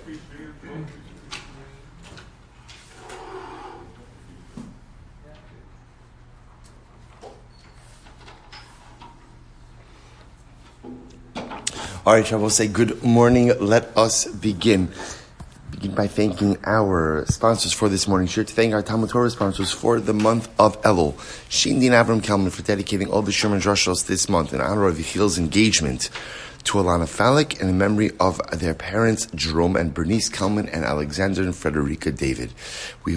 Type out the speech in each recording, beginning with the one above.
All right, Shabbos, say good morning. Let us begin. Begin by thanking our sponsors for this morning's shiur, to thank our TALMUD TORAH sponsors for the month of Elul. Shaindy and Avraham Kelman for dedicating all the Sherman Drushos this month in honor of Yechiel's engagement to Ilana Falick and in memory of their parents, Jerome and Bernice Kalman and Alexander and Friderica David. We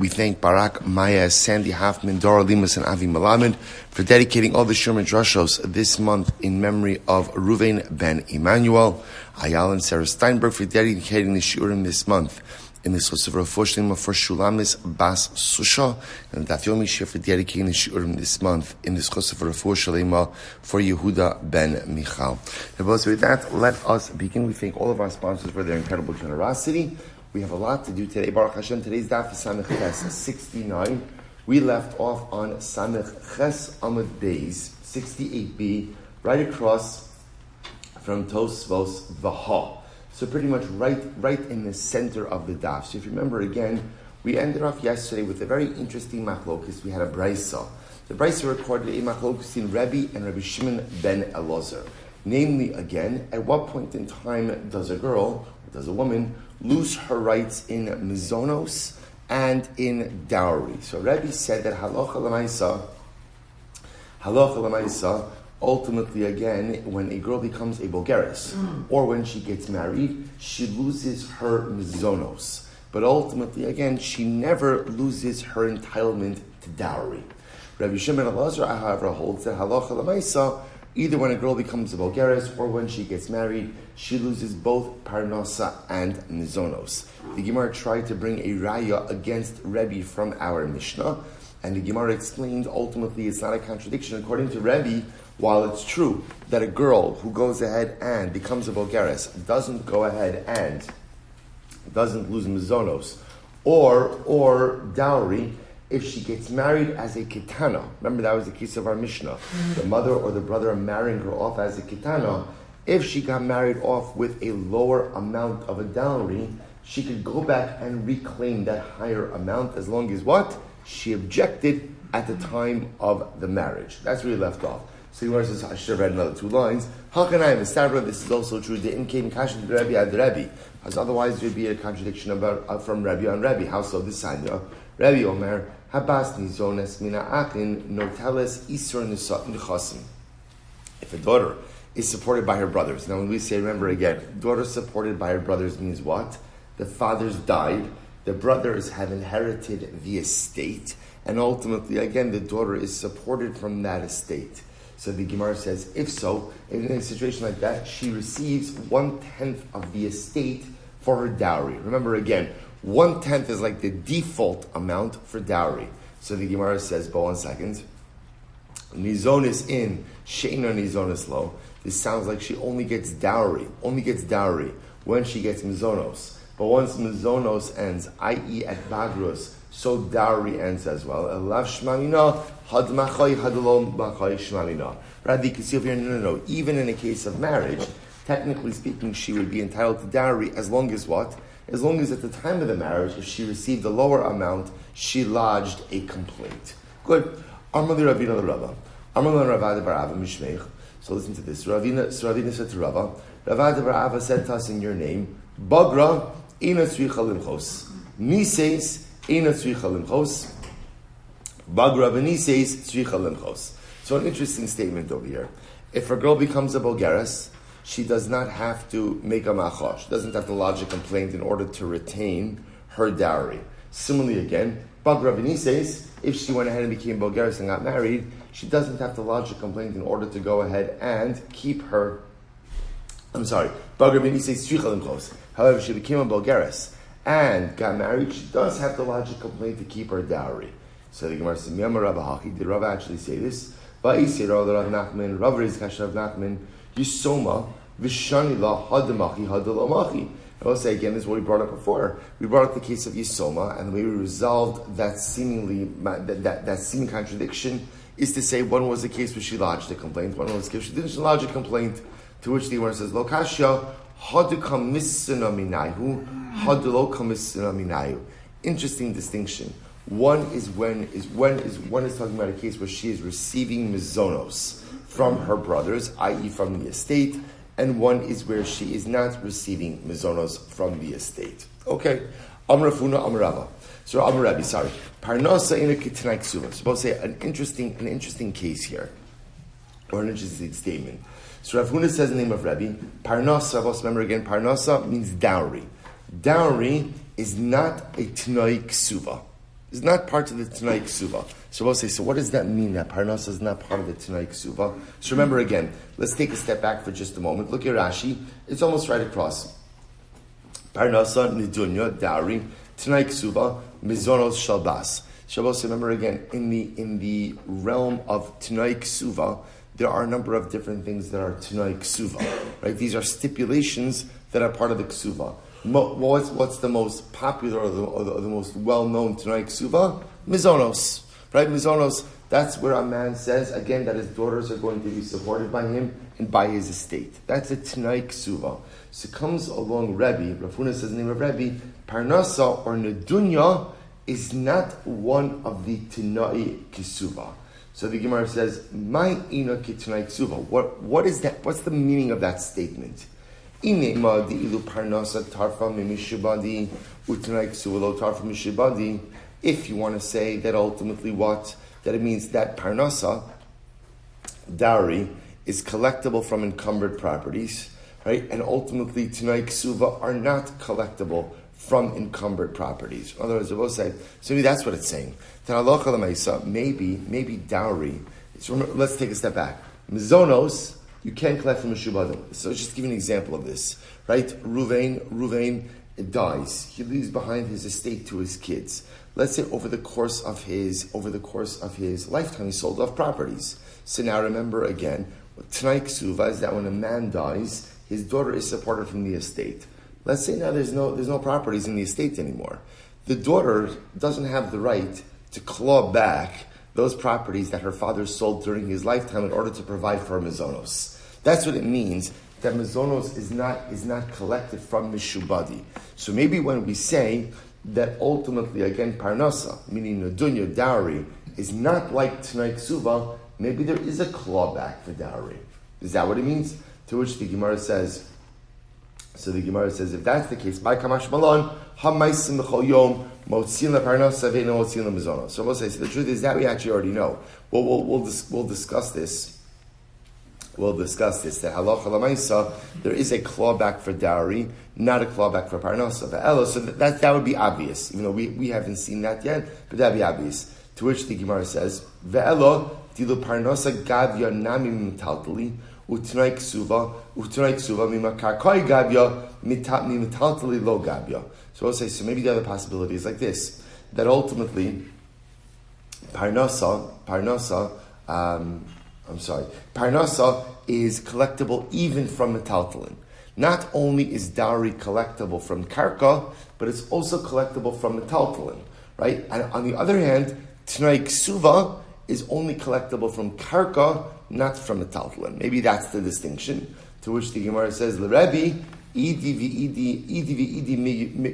thank Barak, Maia, Sandy, Hoffman, Dora, Lemus, and Melamed for dedicating all the Sherman Drushos this month in memory of Reuven ben Emanuel. Ayal Sara Steinberg for dedicating the shiurim this month in the refuah shelema for Shulamis bas Susha, and Daf Yomi Shiur for dedicating the shiurim this month in the refuah shelema for Yehuda ben Michal. And with that, let us begin. We thank all of our sponsors for their incredible generosity. We have a lot to do today. Barak Hashem, today's daf is Samech Ches 69. We left off on Samech Ches Amud Beis 68b, right across from Tosvos Vaha. So pretty much right in the center of the daf. So if you remember again, we ended off yesterday with a very interesting machlokus. We had a brisa. The brisa recorded a machlokus in Rebbe and Rabbi Shimon ben Elazar. Namely, again, at what point in time does a girl, or does a woman, lose her rights in mizonos and in dowry? So Rebbe said that halacha l'maisa, ultimately, again, when a girl becomes a bogeres, or when she gets married, she loses her mizonos. But ultimately, again, she never loses her entitlement to dowry. Rabbi Shimon Elazar, however, holds that halacha l'maisa, either when a girl becomes a bogeres or when she gets married, she loses both parnasa and mizonos. The Gemara tried to bring a raya against Rebbe from our Mishnah, and the Gemara explained ultimately it's not a contradiction. According to Rebbe, while it's true that a girl who goes ahead and becomes a bogeres doesn't go ahead and doesn't lose mizonos or dowry, if she gets married as a ketana, remember that was the case of our Mishnah, the mother or the brother are marrying her off as a ketana, if she got married off with a lower amount of a dowry, she could go back and reclaim that higher amount as long as what? She objected at the time of the marriage. That's where we left off. So he says, I should have read another two lines. This is also true. They came kashin to Rebbe ad Rebbe, as otherwise there would be a contradiction about from Rebbe on Rebbe. How so? This Sanya, Rebbe Omer habas nizones mina achin noteles isur nichasim. If a daughter is supported by her brothers, now when we say, remember again, daughter supported by her brothers means what? The fathers died, the brothers have inherited the estate, and ultimately, again, the daughter is supported from that estate. So the Gemara says, if so, in a situation like that, she receives 1/10 of the estate for her dowry. Remember again, 1/10 is like the default amount for dowry. So the Gemara says, but 1 second, nizonis in, she'ena nizonis lo. This sounds like she only gets dowry when she gets mizonos. But once mizonos ends, i.e. at bagrus, so dowry ends as well. Elav shmalina, had machai, hadalom machai shmalina. Rather, you can see over here, no. Even in a case of marriage, technically speaking, she would be entitled to dowry as long as what? As long as at the time of the marriage, if she received a lower amount, she lodged a complaint. Good. Armali Ravina the Rava. Armali Ravada Barava Mishmech. So listen to this. Ravina said to Rava, Ravada Barava said to us in your name, Bagra ina tzricha limchos. Nises ina tzricha limchos. Bagra v'nises tzricha limchos. So an interesting statement over here. If a girl becomes a bogeres, she does not have to make a macha. She doesn't have to lodge a complaint in order to retain her dowry. Similarly again, Bagra v'nises, if she went ahead and became bogeres and got married, she doesn't have to lodge a complaint in order to go ahead and keep her. Bagra v'nises tzricha limchos. However, if she became a bogeres and got married, she does have to lodge a complaint to keep her dowry. So the Gemara says, Miyama Rabba Haki, did Rabba actually say this? Va'isi Rav Nachman, Rav Riz Kashav Nachman, Yisoma, Vishani La Hadamachi Hadalamachi. I will say again, this is what we brought up before. We brought up the case of Yisoma, and the way we resolved that that seeming contradiction is to say one was the case where she lodged a complaint, one was the case she didn't lodge a complaint, to which the Gemara says, Lo Kashya, Hadukam misuna minayu, hadulokam misuna minayu. Interesting distinction. One is talking about a case where she is receiving mizonos from her brothers, i.e. from the estate, and one is where she is not receiving mizonos from the estate. Okay. Amrafuna Amrava. So Amrabi, sorry. Parnasa in a kitnai ksuva. Supposed to say an interesting case here. Or an interesting statement. So Rav Huna says the name of Rabbi. Parnasa, let's remember again, Parnasa means dowry. Dowry is not a Tanai Ksuva. It's not part of the Tanai Ksuva. So we'll say, so what does that mean that Parnasa is not part of the Tanai Ksuva? So remember again, let's take a step back for just a moment. Look at Rashi. It's almost right across. Parnasa, Nidunya, dowry, Tanai Ksuva, Mizonos Shalbas. Shabbos, remember again, in the realm of Tanai Ksuva, there are a number of different things that are Tanai Ksuva. Right? These are stipulations that are part of the Ksuva. What's the most popular or the most well-known Tanai Ksuva? Mizonos. Right? Mizonos, that's where a man says, again, that his daughters are going to be supported by him and by his estate. That's a Tanai Ksuva. So comes along Rebbe, Rav Huna says the name of Rebbe, Parnasa or Nedunya is not one of the Tanai Ksuva. So the Gemara says, "My ina kitanai ksuva." What is that? What's the meaning of that statement? Inema di ilu parnasa tarfa mimishibadi utanai ksuva lo tarfa mishibadi. If you want to say that ultimately that it means that parnasa, dowry, is collectible from encumbered properties, right? And ultimately tanai ksuva are not collectible from encumbered properties. In other words, we'll say, so maybe that's what it's saying. Maybe dowry. Let's take a step back. Mizonos, you can collect from a shubadim. So just give you an example of this, right? Reuven dies. He leaves behind his estate to his kids. Let's say over the course of his lifetime, he sold off properties. So now remember again, Tanai Ksuva is that when a man dies, his daughter is supported from the estate. Let's say now there's no properties in the estate anymore. The daughter doesn't have the right to claw back those properties that her father sold during his lifetime in order to provide for mizonos. That's what it means that mizonos is not collected from mishubadi. So maybe when we say that ultimately again parnasa, meaning nedunya, dowry, is not like Tanai Ksuva, maybe there is a clawback for dowry. Is that what it means? To which the Gemara says. So the Gemara says, if that's the case, by Kamash Malon, Hamaisim B'chol Yom, Motzin LaParnasa, Ve'no Motzin LaMizono. So we'll say, so the truth is that we actually already know. We'll discuss this. We'll discuss this. That halacha l'maisa, there is a clawback for dowry, not a clawback for parnasa. So that would be obvious, even though we haven't seen that yet, but that'd be obvious. To which the Gemara says, Ve'elo dilu parnasa gavya nami mitaltali, Utanai ksuva mimakar koi gabya mitaltali lo gabya. So I'll say, so maybe the other possibility is like this, that ultimately parnasa is collectible even from metaltalin. Not only is dowry collectible from karka, but it's also collectible from metaltalin, right? And on the other hand, Tanai Ksuva is only collectible from karka, not from metaltalin. Maybe that's the distinction. To which the Gemara says, "L'Rebbe idi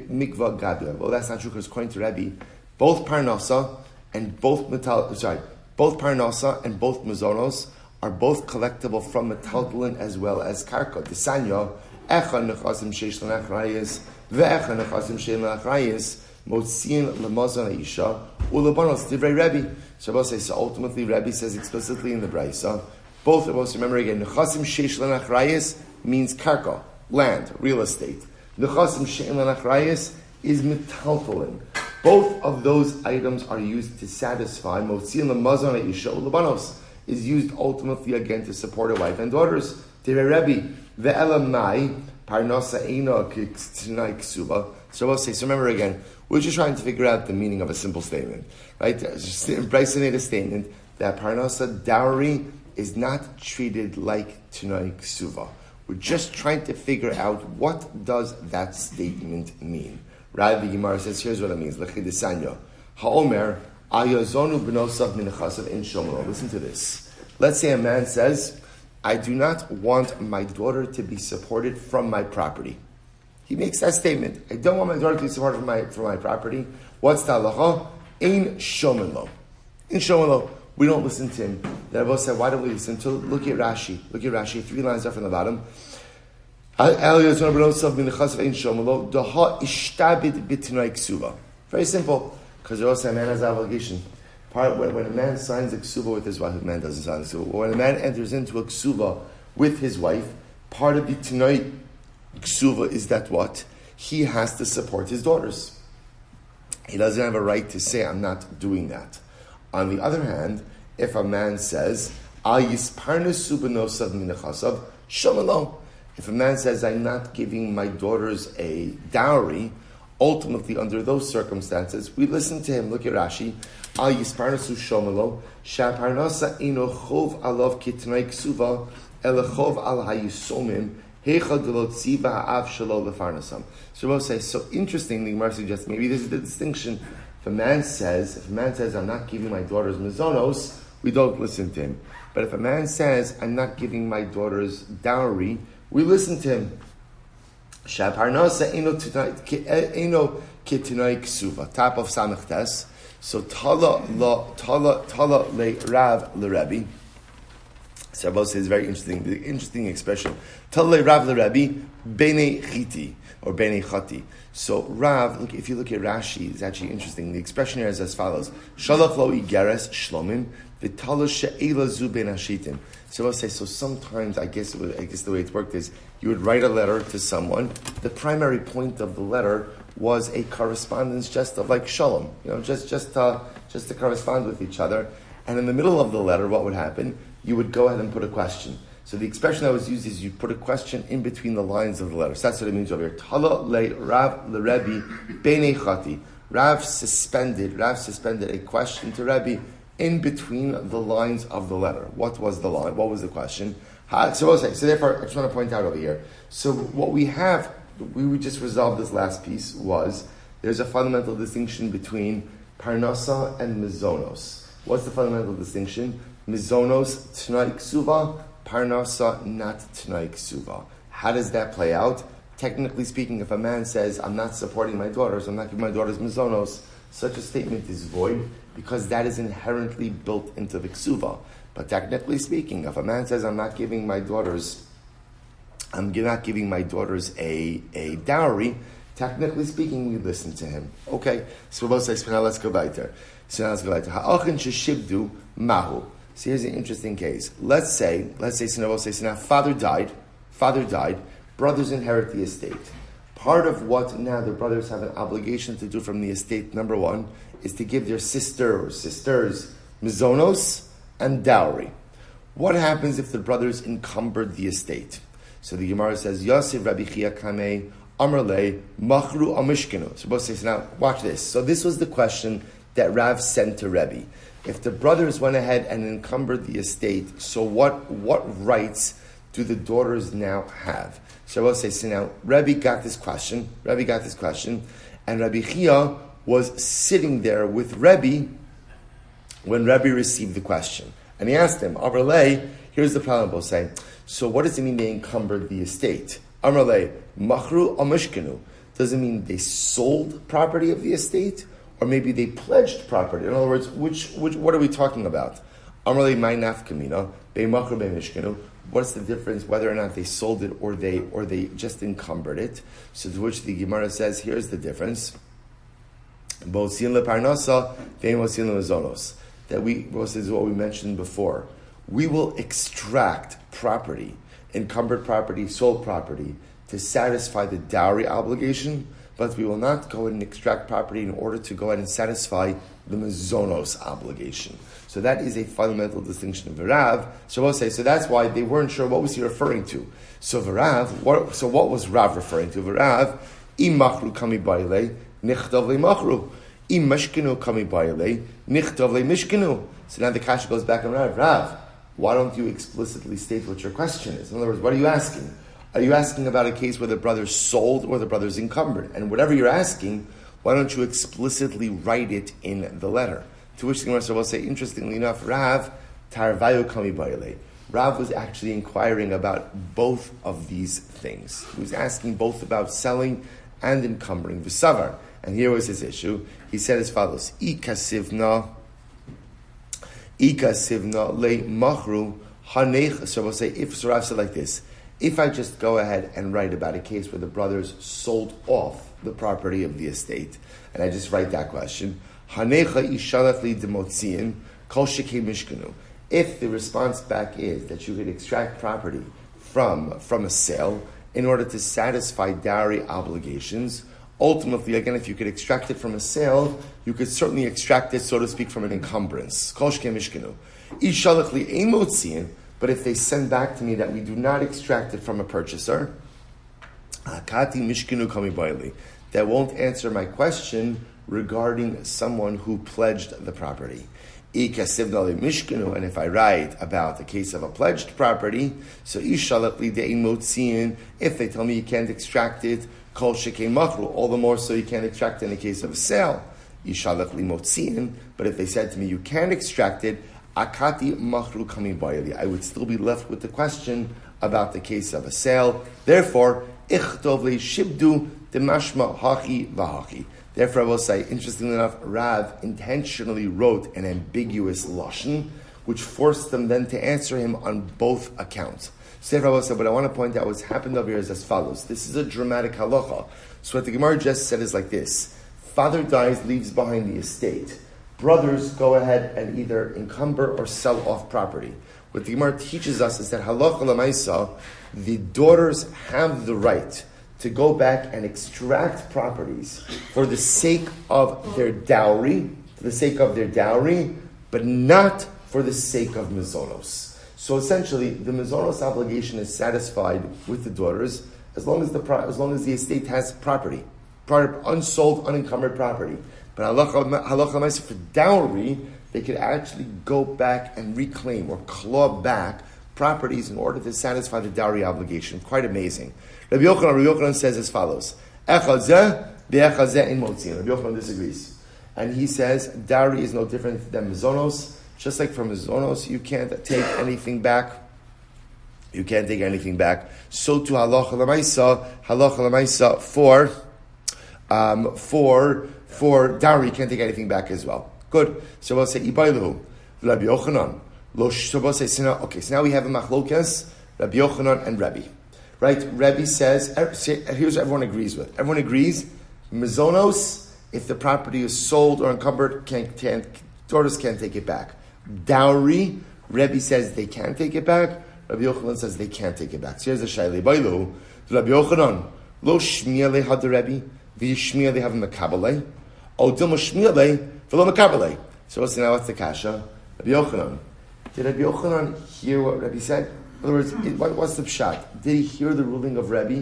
mikva gadya." Well, that's not true because according to Rebbe, both parnasa and both parnasa and both mizonos are both collectible from metaltalin as well as karka. Desanya echa nechasim sheish lenachrayis ve'echa nechasim sheish lenachrayis motzin lemazon ha'isha ulebanos divrei Rebbe. Shabbos says, so ultimately Rebbe says explicitly in the Brisa, both of us, remember again, nechasim sheish lenachrayis means karka, land, real estate. Nechasim sheish lenachrayis is metaltalin. Both of those items are used to satisfy motzin lemazon ha'isha ulebanos, is used ultimately again to support a wife and daughters. Divrei Rebbe ve'elamai parnasa eina k'tanai ksuva. So we'll say, so remember again, we're just trying to figure out the meaning of a simple statement, right? Bryson made a statement that parnasa, dowry, is not treated like Tanai Ksuva. We're just trying to figure out what does that statement mean. Right? The Gemara says, here's what it means. L'chidisanya. Ha'omer, ayazonu b'nosav min nechasav in shomro. Listen to this. Let's say a man says, I do not want my daughter to be supported from my property. He makes that statement. I don't want my daughter to be supported from my property. What's the halacha? Ein shomen lo. In Shomelo, we don't listen to him. The Rebbe said, why don't we listen to him? Look at Rashi. 3 lines up from the bottom. Very simple. Because also a man has an obligation. When a man signs a ksuva with his wife, a man doesn't sign a ksuva. When a man enters into a ksuva with his wife, part of the tonight ksuva is that what? He has to support his daughters. He doesn't have a right to say, I'm not doing that. On the other hand, if a man says, if a man says, I'm not giving my daughters a dowry, ultimately under those circumstances, we listen to him. Look at Rashi. So interestingly, Gemara suggests maybe this is the distinction. If a man says, I'm not giving my daughters mizonos, we don't listen to him. But if a man says, I'm not giving my daughters dowry, we listen to him. Top of Samachtes. So Tala le Rav le Rebbe. So Rabbi says very interesting expression. Tala le Rav le Rebbe bene chiti or bene chati. So Rav, if you look at Rashi, it's actually interesting. The expression here is as follows: Shalach lo igeres shlomim v'tala she'ela zu ben hashitim. So I'll say, so sometimes, I guess the way it worked is, you would write a letter to someone. The primary point of the letter was a correspondence just of like shalom, just to correspond with each other. And in the middle of the letter, what would happen? You would go ahead and put a question. So the expression that was used is you put a question in between the lines of the letter. So that's what it means over here. Tala le Rav le Rebbe bene chati. Rav suspended a question to Rebbe in between the lines of the letter. What was the line? What was the question? So therefore, I just want to point out over here. So what we have, we just resolved this last piece, was there's a fundamental distinction between parnasa and mizonos. What's the fundamental distinction? Mizonos, t'nai ksuva, parnasa, not t'nai ksuva. How does that play out? Technically speaking, if a man says, I'm not supporting my daughters, I'm not giving my daughters mizonos, such a statement is void, because that is inherently built into the ksuva. But technically speaking, if a man says, I'm not giving my daughters a dowry, technically speaking, we listen to him. Okay, so we'll say, now let's go weiter. Ha'achin sheshibdu mahu. So here's an interesting case. Let's say, now father died, brothers inherit the estate. Part of what now the brothers have an obligation to do from the estate, number one, is to give their sister or sisters mizonos and dowry. What happens if the brothers encumbered the estate? So the Gemara says, Yosef Rabbi Chia Kamei Amrle Machru Amishkenu. So both says, now watch this. So this was the question that Rav sent to Rebbe. If the brothers went ahead and encumbered the estate, so what rights do the daughters now have? So I will say, so now Rebbe got this question, and Rabbi Chia was sitting there with Rebbe when Rebbe received the question. And he asked him, Amrle, here's the problem, both say, so what does it mean they encumbered the estate? Amrle, Machru Amishkenu. Does it mean they sold property of the estate? Or maybe they pledged property? In other words, what are we talking about? Amrle Mai Nafkamina, Be Machru Be Mishkenu. What's the difference whether or not they sold it or they just encumbered it? So to which the Gemara says, here's the difference. Bosin leparnasa, ve'mosin lezonos. That this is what we mentioned before. We will extract property, encumbered property, sold property, to satisfy the dowry obligation, but we will not go and extract property in order to go ahead and satisfy the mizonos obligation. So that is a fundamental distinction of Rav. So we'll say, so that's why they weren't sure what was he referring to. So what was Rav referring to? Rav, im machru kami baile, nichtav le machru. Im mishkenu kami baile, nichtav le mishkenu. So now the kasha goes back and Rav, why don't you explicitly state what your question is? In other words, what are you asking? Are you asking about a case where the brothers sold or the brothers encumbered? And whatever you're asking, why don't you explicitly write it in the letter? To which the Gemara will say, interestingly enough, Rav, tarvayu kami baile. Rav was actually inquiring about both of these things. He was asking both about selling and encumbering v'savar. And here was his issue. He said as follows: Ika sivna le machru hanech. So we'll say, if Rav said like this: if I just go ahead and write about a case where the brothers sold off the property of the estate, and I just write that question, hanecha ishalach li demotziin kol shekei mishkanu. If the response back is that you could extract property from a sale in order to satisfy dowry obligations, ultimately, again, if you could extract it from a sale, you could certainly extract it, so to speak, from an encumbrance. Kol shekei mishkanu. Ishalach li emotziin. But if they send back to me that we do not extract it from a purchaser, that won't answer my question regarding someone who pledged the property. And if I write about the case of a pledged property, so if they tell me you can't extract it, all the more so you can't extract it in the case of a sale. But if they said to me you can extract it, Akati machru kamim bayali. I would still be left with the question about the case of a sale. Therefore, ichtov le shibdu demashma hachi v'hachi. Therefore, I will say, interestingly enough, Rav intentionally wrote an ambiguous lashon, which forced them then to answer him on both accounts. So therefore, I will say, what I want to point out what's happened over here is as follows. This is a dramatic halacha. So what the Gemara just said is like this: father dies, leaves behind the estate. Brothers go ahead and either encumber or sell off property. What the Gemara teaches us is that halacha l'maisa, the daughters have the right to go back and extract properties for the sake of their dowry, but not for the sake of mizonos. So essentially, the mizonos obligation is satisfied with the daughters as long as the estate has property, unsold, unencumbered property. But halacha for dowry, they could actually go back and reclaim or claw back properties in order to satisfy the dowry obligation. Quite amazing. Rabbi Yochanan says as follows: Echazeh be'echazeh in motzin. Rabbi Yochanan disagrees, and he says dowry is no different than mizonos. Just like for mizonos, you can't take anything back. You can't take anything back. So to halacha l'maisa for dowry, you can't take anything back as well. Good. So we'll say Ibailu, Rabbi Yochanan. So we'll say, okay, so now we have a machlokas, Rabbi Yochanan and Rabbi. Right? Rabbi says, here's what everyone agrees with. Everyone agrees, mizonos, if the property is sold or encumbered, daughters can't take it back. Dowry, Rabbi says they can take it back. Rabbi Yochanan says they can't take it back. So here's the shaila. Ibailu, Rabbi Yochanan, lo shmiya le had Rabbi, v'yishmiya le have mekabalei. So what's the kasha? Rabbi Yochanan. Did Rabbi Yochanan hear what Rabbi said? In other words, what's the pshat? Did he hear the ruling of Rabbi,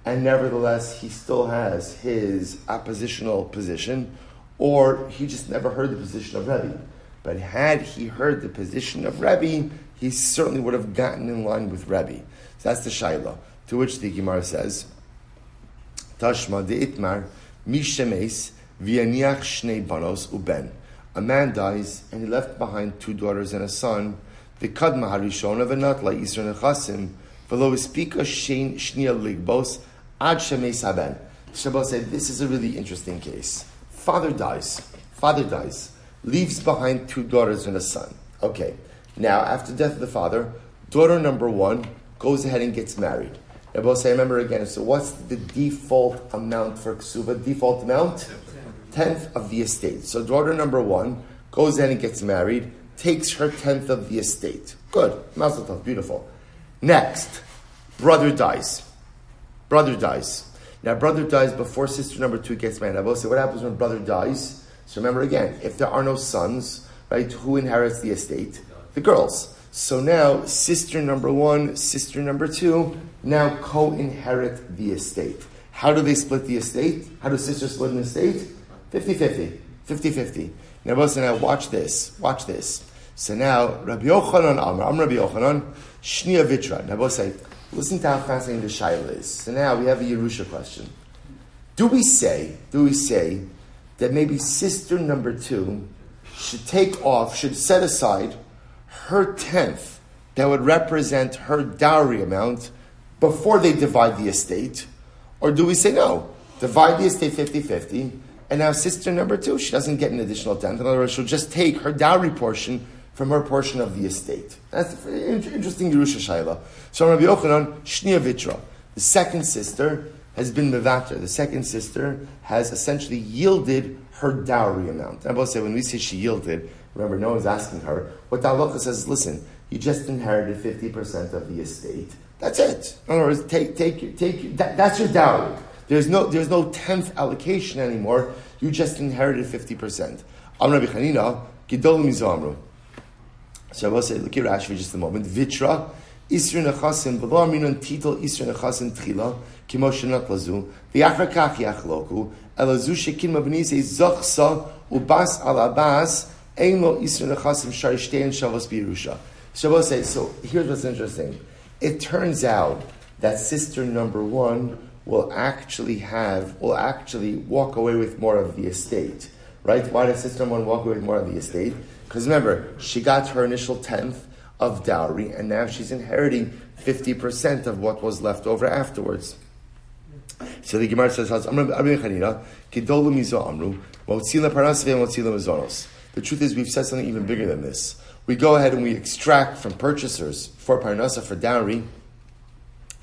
and nevertheless he still has his oppositional position, or he just never heard the position of Rabbi? But had he heard the position of Rabbi, he certainly would have gotten in line with Rabbi. So that's the shaila. To which the Gemara says, Tashma de itmar mishemes v'yaniach shnei banos uben. A man dies and he left behind 2 daughters and a son. V'kadma harishona v'natla yisr nechasim v'lo ispika shein shnia ligbos ad shemes haben. Shabbos said, this is a really interesting case. Father dies, leaves behind 2 daughters and a son. Okay, now after the death of the father, daughter number 1 goes ahead and gets married. Now, I remember again, so what's the default amount for ksuva? Default amount? 10th of the estate. So daughter number 1 goes in and gets married, takes her 10th of the estate. Good. Mazel tov. Beautiful. Next, brother dies. Now brother dies before sister number 2 gets married. I will say, what happens when brother dies? So remember again, if there are no sons, right, who inherits the estate? The girls. So now sister number 1, sister number 2 now co-inherit the estate. How do they split the estate? How do sisters split an estate? 50-50. Now watch this. So now, Rabbi Yochanan Amar Rabbi Yochanan, Shnia Vitra. Now say, listen to how fascinating the shaila is. So now we have a Yerusha question. Do we say that maybe sister number 2 should set aside her 10th that would represent her dowry amount before they divide the estate? Or do we say no? Divide the estate 50-50, and now sister number 2, she doesn't get an additional tenth. In other words, she'll just take her dowry portion from her portion of the estate. That's an interesting Yerusha Shaila. So Rabbi Yochanan, Shnia Vitra, the second sister has been mevater. The second sister has essentially yielded her dowry amount. I will say, when we say she yielded, remember, no one's asking her. What the halacha says, listen, you just inherited 50% of the estate. That's it. In other words, that's your dowry. There's no 10th allocation anymore. You just inherited 50%. Am Rabbi Chanina, Gidol Mizamru. So I will say, look here, Rashi for just a moment. Vitra, Isra Nechasim, V'lo Aminon Titel Isra Nechasim Tchila, Kimo Shenat Lazu, V'yachar Kach Yachloku, Elazu Shekin Mabnise Zochsa, Ubas Al Abbas, Ein Lo Isra Nechasim Sharishtein Shavos B'Yerusha. So I will say, so here's what's interesting. It turns out that sister number 1 will actually walk away with more of the estate. Right? Why does sister number 1 walk away with more of the estate? Because remember, she got her initial 10th of dowry, and now she's inheriting 50% of what was left over afterwards. So the Gemara says, the truth is, we've said something even bigger than this. We go ahead and we extract from purchasers for parnasa, for dowry,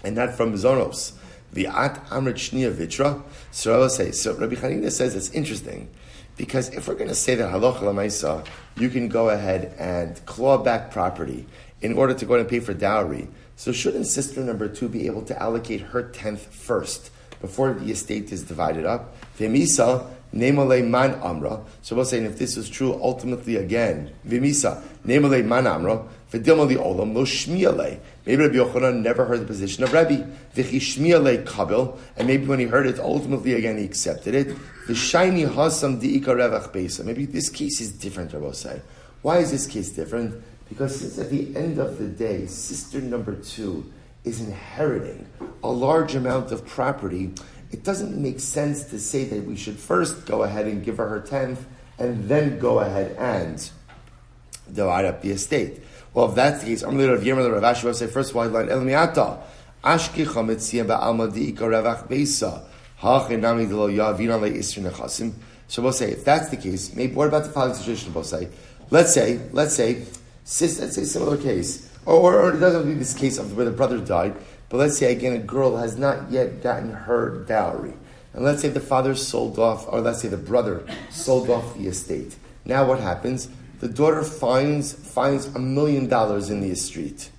and not from mizonos. V'at amrit shnia vitra. So I will say, so Rabbi Chanina says it's interesting, because if we're going to say that halacha l'maisa, you can go ahead and claw back property in order to go and pay for dowry, so shouldn't sister number 2 be able to allocate her 10th first before the estate is divided up? V'misa nemale man amra. So we'll say, and if this is true, ultimately again, v'misa nemale man amra v'dilma li'olam lo shmiale. Maybe Rabbi Yochanan never heard the position of Rabbi. V'chi shmiale kabel, and maybe when he heard it, ultimately again he accepted it. V'shayni hasam di'ika revach beisa. Maybe this case is different, I will say. Why is this case different? Because since at the end of the day, sister number 2 is inheriting a large amount of property, it doesn't make sense to say that we should first go ahead and give her 10th and then go ahead and divide up the estate. Well, if that's the case, I'm going to Rav Rav Ashi will say, first of all, line El Miata, Ashki Chametzia Ba'alma Di'ika Revach Beisa, Hachinami Delo Yavina Le Isrin Nechasim. So we'll say, if that's the case, maybe what about the following situation? We'll say, let's say, similar case, or it doesn't have to be this case of where the brother died, but let's say again a girl has not yet gotten her dowry, and let's say the father sold off, or let's say the brother sold off the estate. Now what happens? The daughter finds $1 million in the street,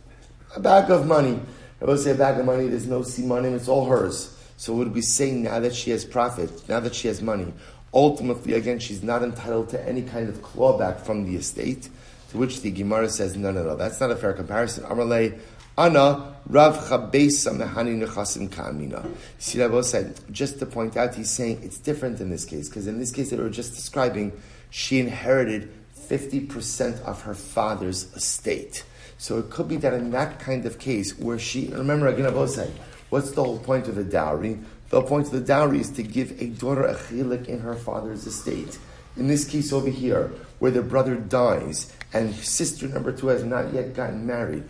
a bag of money. I will say a bag of money. There's no simanim; it's all hers. So would we say now that she has profit, now that she has money, ultimately again she's not entitled to any kind of clawback from the estate? To which the Gemara says, no, that's not a fair comparison. Amarle, Ana Rav Chabesa Mehani Nechasim Ka'amina. See, Rabbi said, just to point out, he's saying it's different in this case, because in this case that we were just describing, she inherited 50% of her father's estate. So it could be that in that kind of case, where she, remember again, Rabbi said, what's the whole point of the dowry? The whole point of the dowry is to give a daughter a chilik in her father's estate. In this case over here, where the brother dies, and sister number 2 has not yet gotten married,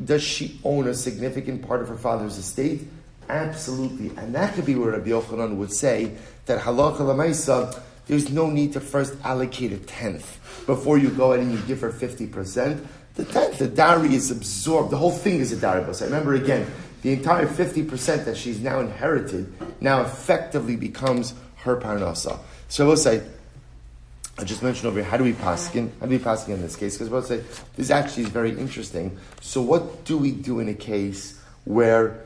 does she own a significant part of her father's estate? Absolutely. And that could be where Rabbi Yochanan would say that halacha l'maisa, there's no need to first allocate a 10th before you go ahead and you give her 50%. The 10th, the dowry is absorbed. The whole thing is a dowry. So remember again, the entire 50% that she's now inherited now effectively becomes her parnasa. So we'll say, I just mentioned over here, how do we paskin? How do we paskin in this case? Because we'll say, this actually is very interesting. So what do we do in a case where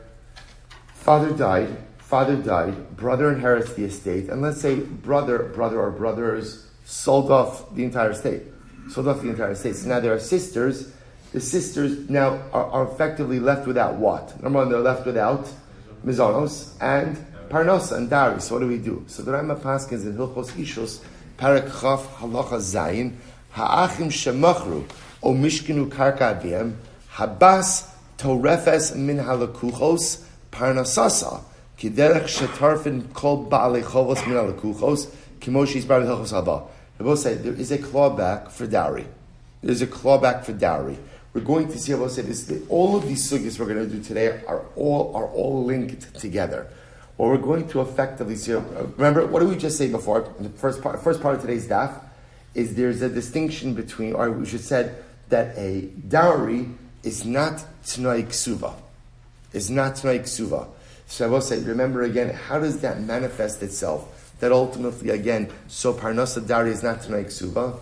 father died, brother inherits the estate, and let's say brother or brothers sold off the entire estate. So now there are sisters. The sisters now are effectively left without what? Number one, they're left without mizonos and parnosa and dowry. So what do we do? So the Rambam paskins in Hilchos Ishus, Parak Chaf Halacha Zayin, Ha'achim Shemachru, O Mishkinu Karka Aviem, Habas Torefes Min Halakuchos, Parnasasa, Kiderech Shetarfin Kol Ba'alei Chovos Min Halakuchos, Kimoshis Bar Hilchos Haba. They both say there is a clawback for dowry. There's a clawback for dowry. we're going to see, I will say this, all of these sugyas we're going to do today are all linked together. What we're going to effectively see, remember, what did we just say before? In the first part of today's daf, is there's a distinction between, or we should said that a dowry is not t'nai ksuva. Is not t'nai ksuva. So I will say, remember again, how does that manifest itself? That ultimately, again, so parnasa dowry is not t'nai ksuva.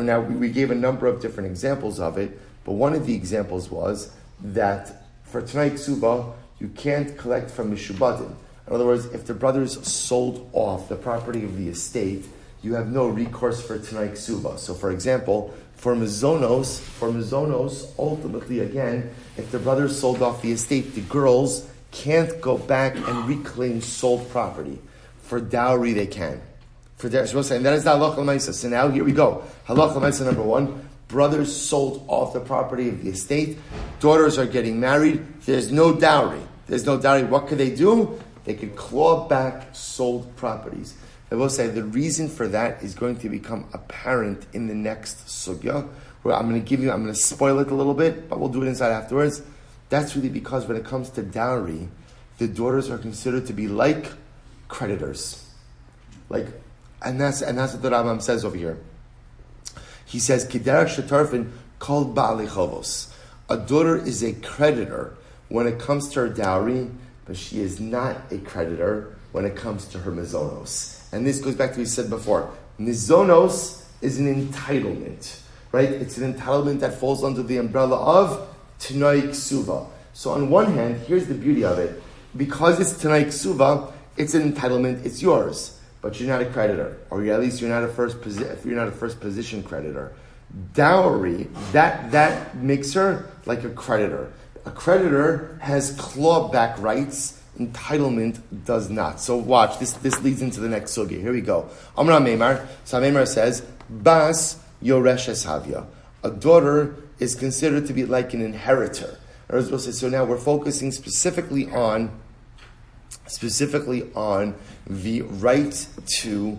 Now, we gave a number of different examples of it, but one of the examples was that for t'nai ksuva, you can't collect from mishubadin. In other words, if the brothers sold off the property of the estate, you have no recourse for t'nai ksuva. So, for example, for mizonos, ultimately, again, if the brothers sold off the estate, the girls can't go back and reclaim sold property. For dowry, they can. And that is the halacha l'maisa. So now, here we go. Halacha l'maisa number 1. Brothers sold off the property of the estate. Daughters are getting married. There's no dowry. What could they do? They could claw back sold properties. I will say the reason for that is going to become apparent in the next sugya, where I'm going to spoil it a little bit, but we'll do it inside afterwards. That's really because when it comes to dowry, the daughters are considered to be like creditors. And that's what the Rambam says over here. He says, Kiderach shetarfin kol ba'alei chovos. A daughter is a creditor when it comes to her dowry, but she is not a creditor when it comes to her mizonos. And this goes back to what we said before. Mizonos is an entitlement, right? It's an entitlement that falls under the umbrella of t'nai ksuva. So on one hand, here's the beauty of it. Because it's t'nai ksuva, it's an entitlement, it's yours. But you're not a creditor. Or at least you're not a first position creditor. Dowry, that makes her like a creditor. A creditor has clawback rights. Entitlement does not. So watch, this leads into the next sugya. Here we go. Amra Meimar. So Meimar says, Bas Yoreshes Havya. A daughter is considered to be like an inheritor. So now we're focusing specifically on the rights to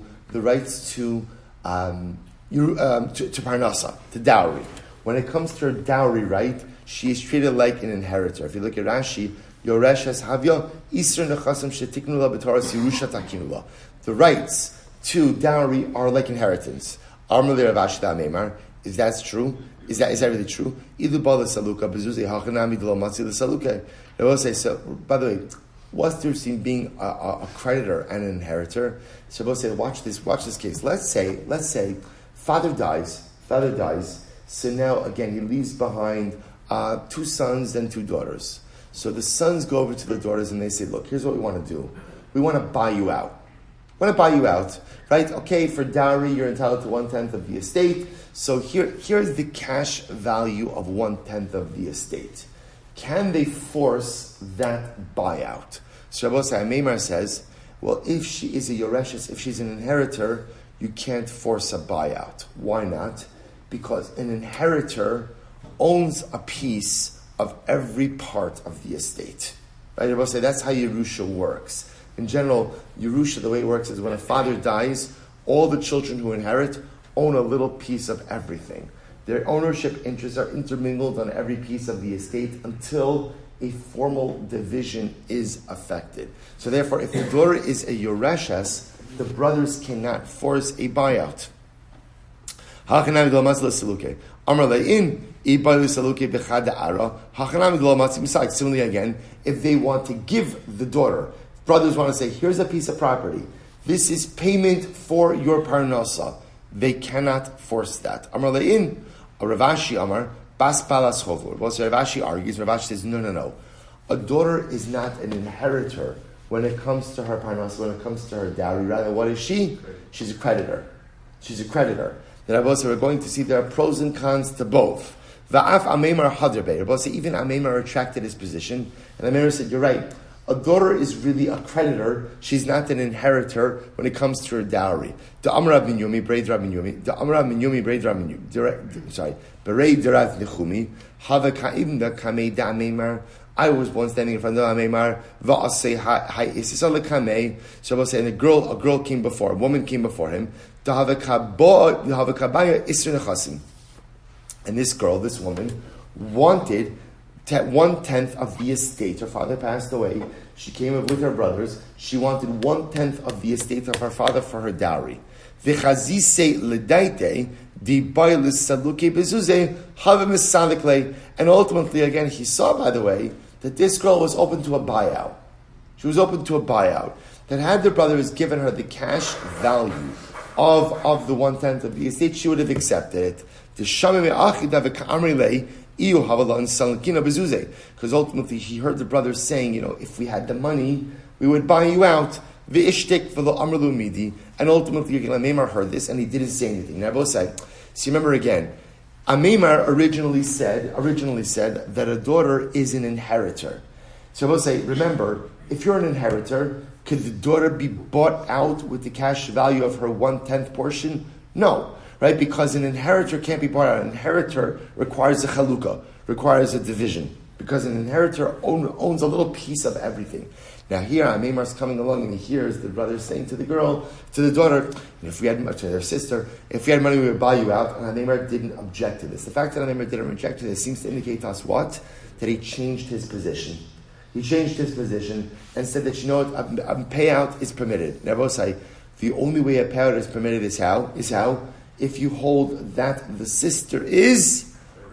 parnasa, to dowry. When it comes to her dowry right, she is treated like an inheritor. If you look at Rashi, Yoreshes Havya, Isra Nechasim Shetiknula B'Toras Yerusha Takinula. The rights to dowry are like inheritance. Amrli Rav Ashi Meimar. Is that true? Is that really true? Ilu Bala Saluka Bezuzi Hachanami Dlo Matzi Saluka. I will say so. By the way, what's there in being a creditor and an inheritor? So we'll say, watch this case. Let's say, father dies. So now again, he leaves behind 2 sons and 2 daughters. So the sons go over to the daughters and they say, look, here's what we want to do. We want to buy you out. Right? Okay, for dowry, you're entitled to 1/10 of the estate. So here's the cash value of 1/10 of the estate. Can they force that buyout? So Rabbi Meimar says, well, if she is a Yoreshes, if she's an inheritor, you can't force a buyout. Why not? Because an inheritor owns a piece of every part of the estate. Right? Rabbi say that's how Yerusha works. In general, Yerusha, the way it works is when a father dies, all the children who inherit own a little piece of everything. Their ownership interests are intermingled on every piece of the estate until a formal division is effected. So therefore, if the daughter is a Yoreshes, the brothers cannot force a buyout. Similarly again, if they want to give the daughter, brothers want to say, here's a piece of property. This is payment for your parnasa. They cannot force that. Amar le'in, Rav Ashi Amar, Bas Palas Chovur. Well, so Rav Ashi argues, Rav Ashi says, no. A daughter is not an inheritor when it comes to her parnasa, when it comes to her dowry. Rather, what is she? She's a creditor. Then Rabbi said, we're going to see there are pros and cons to both. Va'af Ameimar Hadrabe. Rabbi said, even Ameimar retracted his position. And Ameimar said, you're right. A daughter is really a creditor. She's not an inheritor when it comes to her dowry. Amra bin Yumi, Braid Rabin Yumi. Amra bin Yumi, Braid Rabin Yumi. Sorry. Berei Derat Nechumi. Hava Ka'im da Kamei da Ameimar. I was once standing in front of Ameimar. Va'asei hai isisal kamei. So Rabbi said, and a girl came before, a woman came before him. And this girl, this woman, wanted 1/10 of the estate. Her father passed away. She came up with her brothers. She wanted 1/10 of the estate of her father for her dowry. And ultimately, again, he saw, by the way, that this girl was open to a buyout. She was open to a buyout. That had the brothers given her the cash value of the 1/10 of the estate, she would have accepted it. Because ultimately he heard the brothers saying, if we had the money, we would buy you out. And ultimately Amemar heard this and he didn't say anything. Now both say, so remember again, Amemar originally said that a daughter is an inheritor. So both say, remember, if you're an inheritor, could the daughter be bought out with the cash value of her 1/10 portion? No. Right? Because an inheritor can't be bought out. An inheritor requires a chalukah, requires a division. Because an inheritor owns a little piece of everything. Now here, Amemar's coming along and he hears the brother saying to the daughter, if we had money, to their sister, if we had money, we would buy you out. And Amemar didn't object to this. The fact that Amemar didn't object to this seems to indicate to us what? That he changed his position. He changed his position and said that, a payout is permitted. Now, both say, the only way a payout is permitted is how? If you hold that the sister is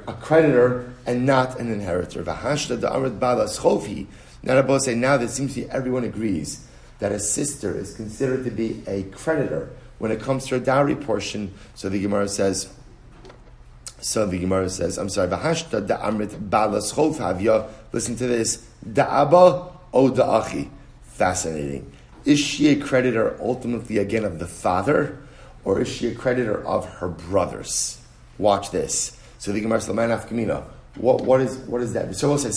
a creditor and not an inheritor. Now both say, now that seems to be everyone agrees that a sister is considered to be a creditor when it comes to her dowry portion. So the Gemara says, listen to this, da'aba o da'achi. Fascinating. Is she a creditor ultimately again of the father, or is she a creditor of her brothers? Watch this. So the Gemara says, what is that? So we'll say,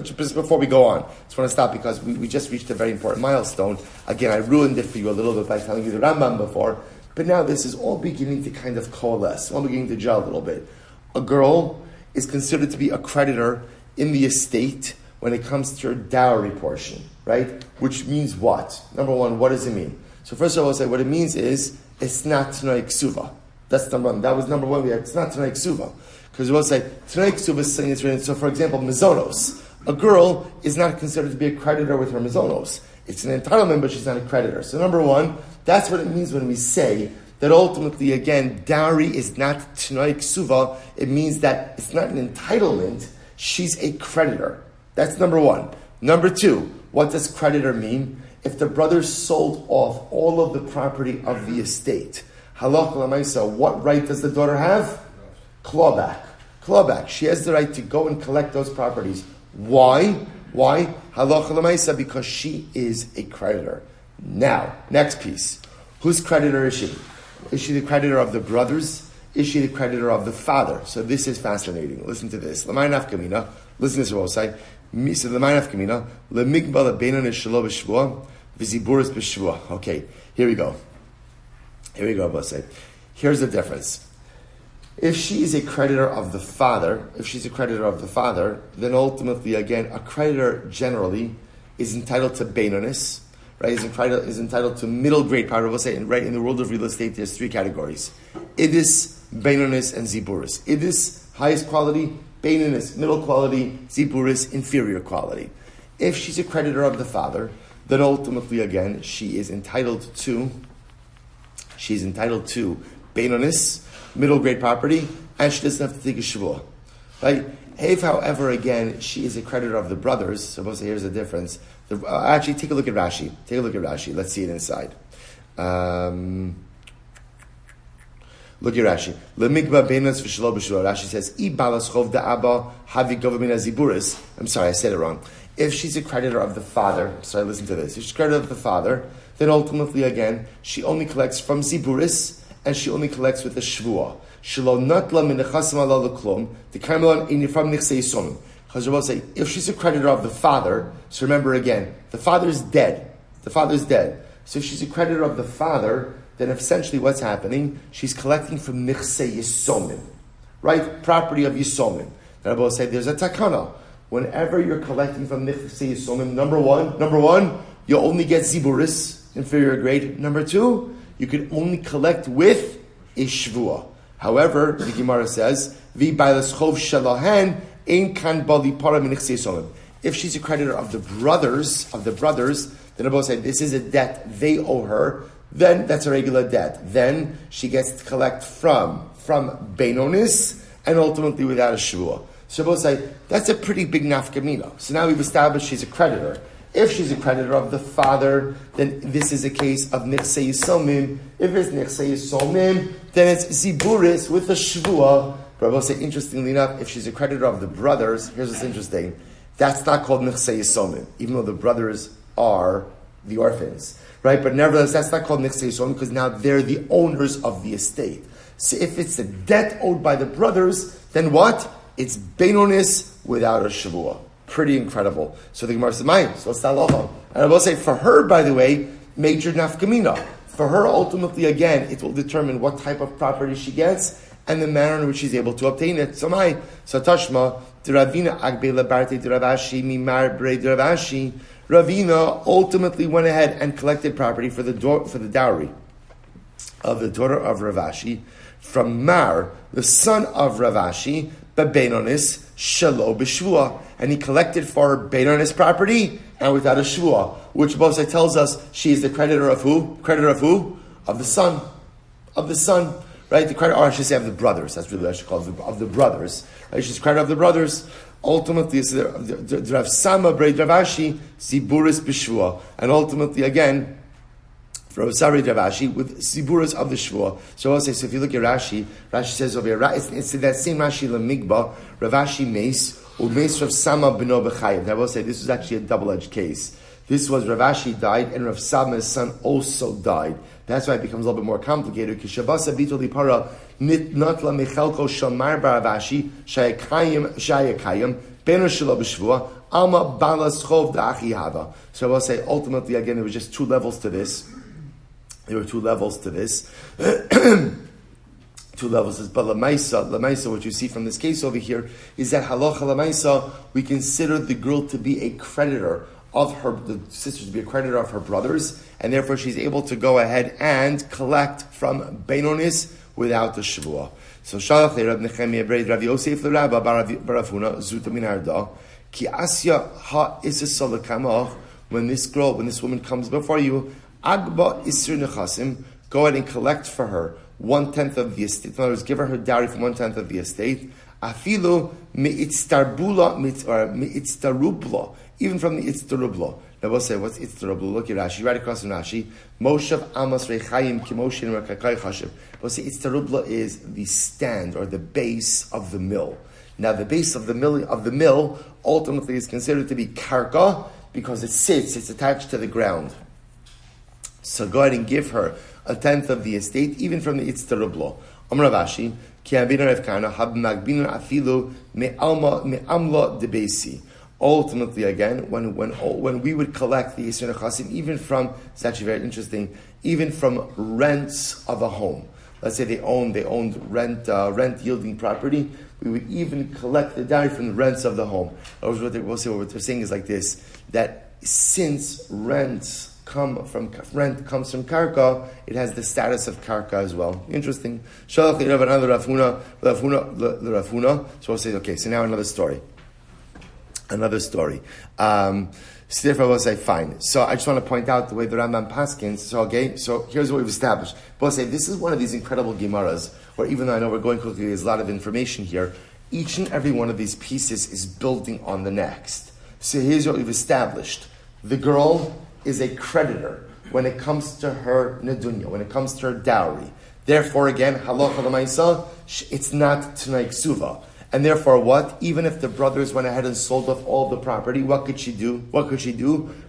just before we go on, I just want to stop because we just reached a very important milestone. Again, I ruined it for you a little bit by telling you the Rambam before, but now this is all beginning to kind of coalesce, all beginning to gel a little bit. A girl is considered to be a creditor in the estate when it comes to her dowry portion, right? Which means what? Number one, what does it mean? So first of all, I'll say what it means is it's not Tanai Ksuva. That's number one. That was number one. It's not Tanai Ksuva. Because we'll say Tanai Ksuva is saying it's written. So for example, Mizonos. A girl is not considered to be a creditor with her Mizonos. It's an entitlement, but she's not a creditor. So number one, that's what it means when we say that ultimately, again, dowry is not Tanai Ksuva. It means that it's not an entitlement. She's a creditor. That's number one. Number two, what does creditor mean? If the brothers sold off all of the property of the estate, halach l'maisa, what right does the daughter have? Clawback. Clawback. She has the right to go and collect those properties. Why? Halach l'maisa, because she is a creditor. Now, next piece. Whose creditor is she? Is she the creditor of the brothers? Is she the creditor of the father? So this is fascinating. Listen to this. L'may nafkamina. Listen to this, what we'll say. So the Ma'anaf Kamina, le'mikbala beinon eshelo b'shvua, v'ziburis b'shvua. Okay, here we go, boss. Here's the difference. If she is a creditor of the father, then ultimately, again, a creditor generally is entitled to beinonis, right? Is entitled to middle grade property. We'll say, right, in the world of real estate, there's three categories: idis, beinonis, and ziburis. Idis, highest quality. Beinonis, middle quality, ziburis, inferior quality. If she's a creditor of the father, then ultimately, again, she is entitled to beinonis, middle grade property, and she doesn't have to take a shvuah. Right? If, however, again, she is a creditor of the brothers, suppose here's the difference. Actually, take a look at Rashi. Let's see it inside. Look at Rashi. Rashi says, I'm sorry, I said it wrong. If she's a creditor of the father, listen to this. If she's a creditor of the father, then ultimately, again, she only collects from ziburis, and she only collects with a shvuah. Say, if she's a creditor of the father, so remember again, the father's dead. So if she's a creditor of the father, then essentially what's happening, she's collecting from nichse yisomim, right? Property of yisomim. Then I will say there's a takana. Whenever you're collecting from nichse yisomim, number one, you only get ziburis, inferior grade. Number two, you can only collect with a shvuah. However, the Gemara says, vi bailas chov shalahan Ein kan bali para min nechsei yisomim. If she's a creditor of the brothers, then Rabbi said this is a debt they owe her. Then that's a regular debt. Then she gets to collect from Beinonis and ultimately without a shvuah. So Rabbi say that's a pretty big nafkamina. So now we've established she's a creditor. If she's a creditor of the father, then this is a case of nechsei yisomim. If it's nechsei yisomim, then it's ziburis with a shvuah. Rabbi say, interestingly enough, if she's a creditor of the brothers, here's what's interesting. That's not called nechsei yisomim, even though the brothers are the orphans, right? But nevertheless, that's not called nechsei yisomim because now they're the owners of the estate. So if it's a debt owed by the brothers, then what? It's beinonis without a shavua. Pretty incredible. So the Gemara says, "Maia." So it's halacha. And I will say, for her, by the way, major nafkamina. For her, ultimately, again, it will determine what type of property she gets and the manner in which she's able to obtain it. So Maia, so Tashma, Ravina Agbela Barte Ravashi Mimar Bre Ravashi. Ravina ultimately went ahead and collected property for the dowry of the daughter of Ravashi from Mar, the son of Ravashi, Beinonis Shalo B'Shvua, and he collected for her Beinonis property and without a Shvua, which Moshe tells us she is the creditor of who? Creditor of who? Of the son. Of the son. Right? The creditor, or I should say of the brothers. That's really what I should call it, of the brothers. Right? She's creditor of the brothers. Ultimately, it's the Rav Sama Brei Ravashi Ziburis B'Shvua, and ultimately again, Rav Sari Ravashi with Ziburis of the Shvua. So I'll say, so if you look at Rashi says over here, it's that same Rashi Lamigba, Ravashi Mace, or Mace Rav Sama B'no B'Chayev. I will say this was actually a double-edged case. This was Ravashi died, and Rav Sama's son also died. That's why it becomes a little bit more complicated. Kishabasa Bitoli Para Nitnatla Michalko Shamar Baravashi Shayakayim Beno Shelo B'Shvua Alma Balas Chov Da'achi Hava. So I will say ultimately again there was just two levels to this. There were two levels to this. Two levels. But Lamaisa, what you see from this case over here is that halacha Lamaisa, we consider the girl to be a creditor of her, the sister to be a creditor of her brothers, and therefore she's able to go ahead and collect from Beinonis without the Shavua. So Shalach Reb Nechemia Breid Rav Yosef L'Rabba Barafuna Zuta Minarda Ki Asya Ha Isasolakamach. When this woman comes before you, Agba Isur Nechasim, go ahead and collect for her 1/10 of the estate. In other words, give her dowry from 1/10 of the estate. Afilu mi'itztarubla, even from the itztarubla. Now we'll say, what's itztarubla? Look at Rashi, right across from Rashi. Moshav Amos Rechayim Kimoshin Rakakai Chashiv. We'll say itztarubla is the stand or the base of the mill. Now the base of the mill ultimately is considered to be karka because it's attached to the ground. So go ahead and give her 1/10 of the estate, even from the itztarubla. Amar Ravashi, ki abina Rav Kana hab magbina afilu me'amla debesi. Ultimately, again, when we would collect the Yisur Nechasim, even from, it's actually very interesting, even from rents of a home. Let's say they owned rent yielding property. We would even collect the dowry from the rents of the home. What they're saying is like this: that since rent comes from karka, it has the status of karka as well. Interesting. Shalach Rafuna. So we'll say, okay. So now another story. So therefore, I will say, fine. So I just want to point out the way the Rambam paskins. So here's what we've established. We'll say this is one of these incredible Gemaras, where even though I know we're going quickly, there's a lot of information here. Each and every one of these pieces is building on the next. So here's what we've established: the girl is a creditor when it comes to her nedunya, when it comes to her dowry. Therefore, again, halacha l'maisa, it's not t'nai ksuva. And therefore, what? Even if the brothers went ahead and sold off all the property, what could she do?